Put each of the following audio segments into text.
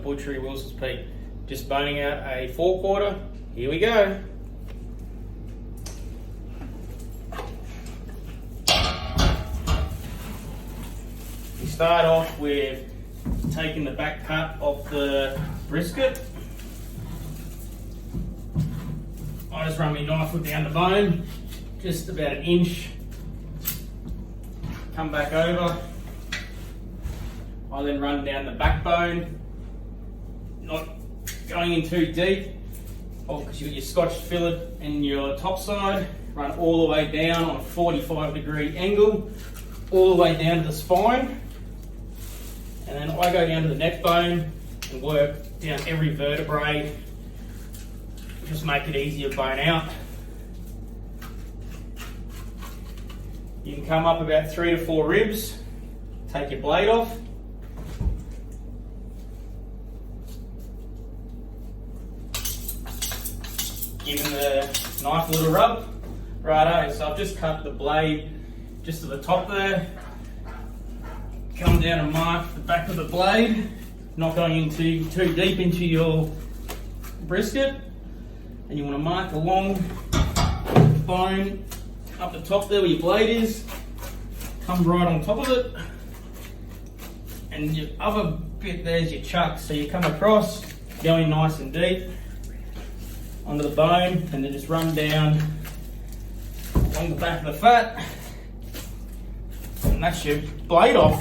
Butchery Wilson's Peak. Just boning out a forequarter. Here we go. We start off with taking the back cut off the brisket. I just run my knife down the bone, just about an inch. Come back over. I then run down the backbone, not going in too deep, because you've got your scotch fillet and your top side. Run all the way down on a 45-degree angle, all the way down to the spine. And then I go down to the neck bone and work down every vertebrae. Just make it easier to bone out. You can come up about 3 to 4 ribs, take your blade off. Give the knife a little rub. Righto, so I've just cut the blade just to the top there. Come down and mark the back of the blade, not going into too deep into your brisket. And you want to mark the long bone up the top there where your blade is. Come right on top of it. And your other bit there's your chuck. So you come across, going nice and deep onto the bone, and then just run down along the back of the fat. And that's your blade off.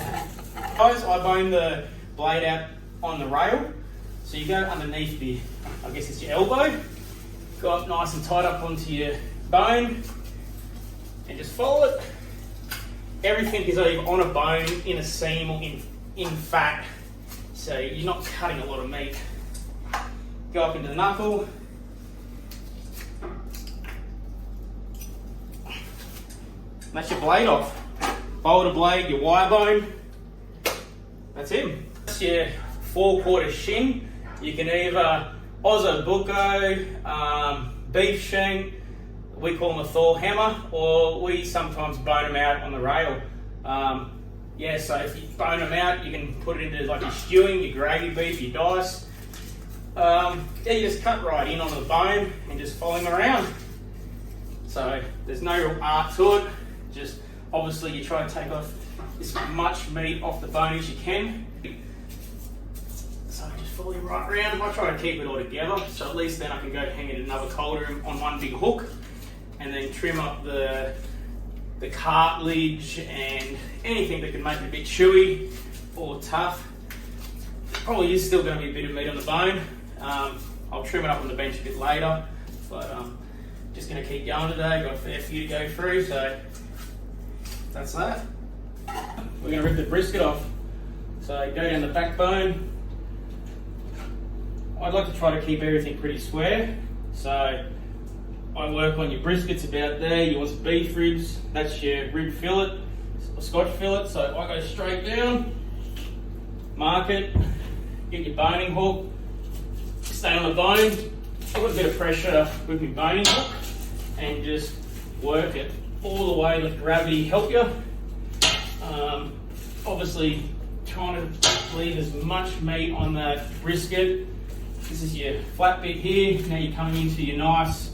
Guys, I bone the blade out on the rail. So you go underneath the, I guess it's your elbow. Go up nice and tight up onto your bone and just follow it. Everything is either on a bone, in a seam, or in fat. So you're not cutting a lot of meat. Go up into the knuckle. That's your blade off. Boulder blade, your wire bone. That's him. That's your forequarter shin. You can either Ossobuco, beef shank, we call them a Thor hammer, or we sometimes bone them out on the rail. Yeah, so if you bone them out, you can put it into like your stewing, your gravy beef, your dice. Yeah, you just cut right in on the bone and just follow them around. So there's no real art to it. Just obviously you try to take off as much meat off the bone as you can. So just follow it right around. I try to keep it all together, so at least then I can go hang it in another cold room on one big hook, and then trim up the cartilage and anything that can make it a bit chewy or tough. Probably is still going to be a bit of meat on the bone. I'll trim it up on the bench a bit later, but just going to keep going today. Got a fair few to go through, so that's that. We're going to rip the brisket off. So go down the backbone. I'd like to try to keep everything pretty square. So I work on your briskets about there. You want some beef ribs, that's your rib fillet, or scotch fillet. So I go straight down, mark it, get your boning hook, stay on the bone. I've got a bit of pressure with my boning hook and just work it all the way, let gravity help you. Obviously trying to leave as much meat on that brisket. This is your flat bit here. Now you're coming into your nice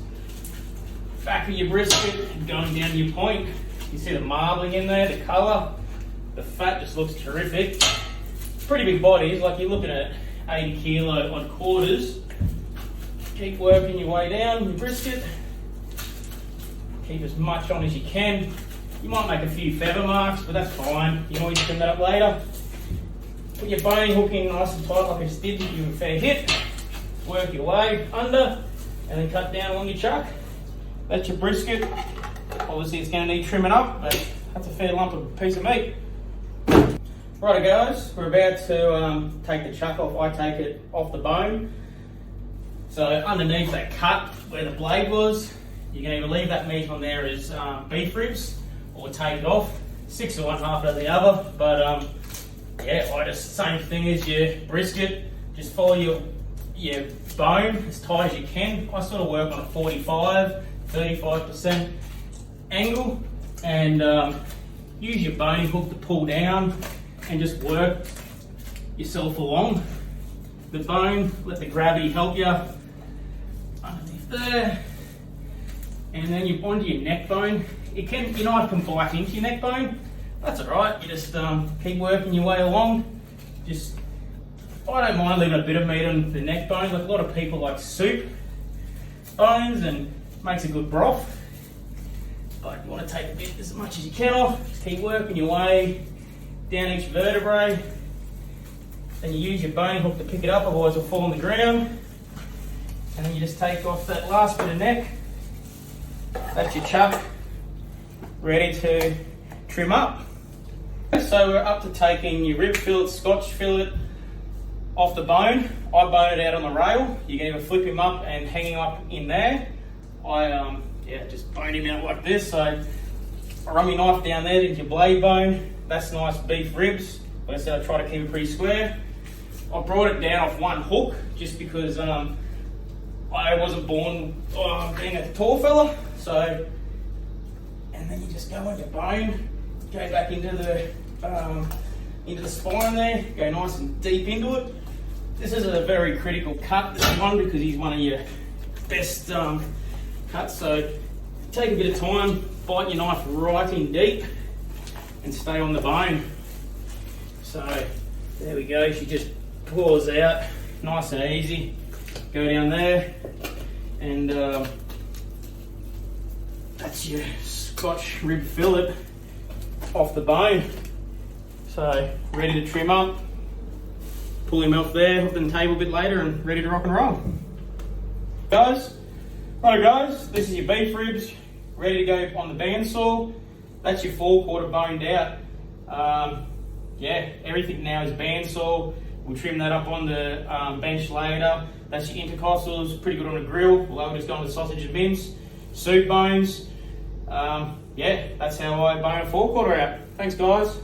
back of your brisket and going down to your point. You see the marbling in there, the colour. The fat just looks terrific. Pretty big bodies, like you're looking at 80 kilo on quarters. Keep working your way down your brisket. Keep as much on as you can. You might make a few feather marks, but that's fine. You can always trim that up later. Put your boning hook in nice and tight like I just did, give you a fair hit. Work your way under, and then cut down along your chuck. That's your brisket. Obviously it's going to need trimming up, but that's a fair lump of piece of meat. Righto guys, we're about to take the chuck off. I take it off the bone. So underneath that cut where the blade was, you can either leave that meat on there as beef ribs or take it off. 6 of one, half of the other. But yeah, I just, same thing as your brisket. Just follow your bone as tight as you can. I sort of work on a 35% angle, and use your boning hook to pull down and just work yourself along. the bone, let the gravity help you underneath there. And then you onto your neck bone. Your knife can bite into your neck bone. That's alright, you just keep working your way along. I don't mind leaving a bit of meat on the neck bone. Like a lot of people like soup bones and makes a good broth. But you want to take a bit as much as you can off. Just keep working your way down each vertebrae. Then you use your bone hook to pick it up, otherwise it'll fall on the ground. And then you just take off that last bit of neck. That's your chuck, ready to trim up. So we're up to taking your rib fillet, scotch fillet off the bone. I bone it out on the rail. You can either flip him up and hang him up in there. I just bone him out like this. So I run my knife down there into your blade bone. That's nice beef ribs. Like I said, I try to keep it pretty square. I brought it down off one hook just because I wasn't born being a tall fella. So, and then you just go on your bone, go back into the spine there, go nice and deep into it. This is a very critical cut, this one, because he's one of your best cuts. So take a bit of time, bite your knife right in deep and stay on the bone. So there we go, she just pours out nice and easy. Go down there and that's your Scotch rib fillet off the bone. So ready to trim up, pull him off there, hook the table a bit later and ready to rock and roll. Guys, this is your beef ribs, ready to go on the bandsaw. That's your forequarter boned out. Everything now is bandsaw. We'll trim that up on the bench later. That's your intercostals, pretty good on a grill. We'll just go on the sausage and mince, soup bones. That's how I bone a forequarter out. Thanks guys.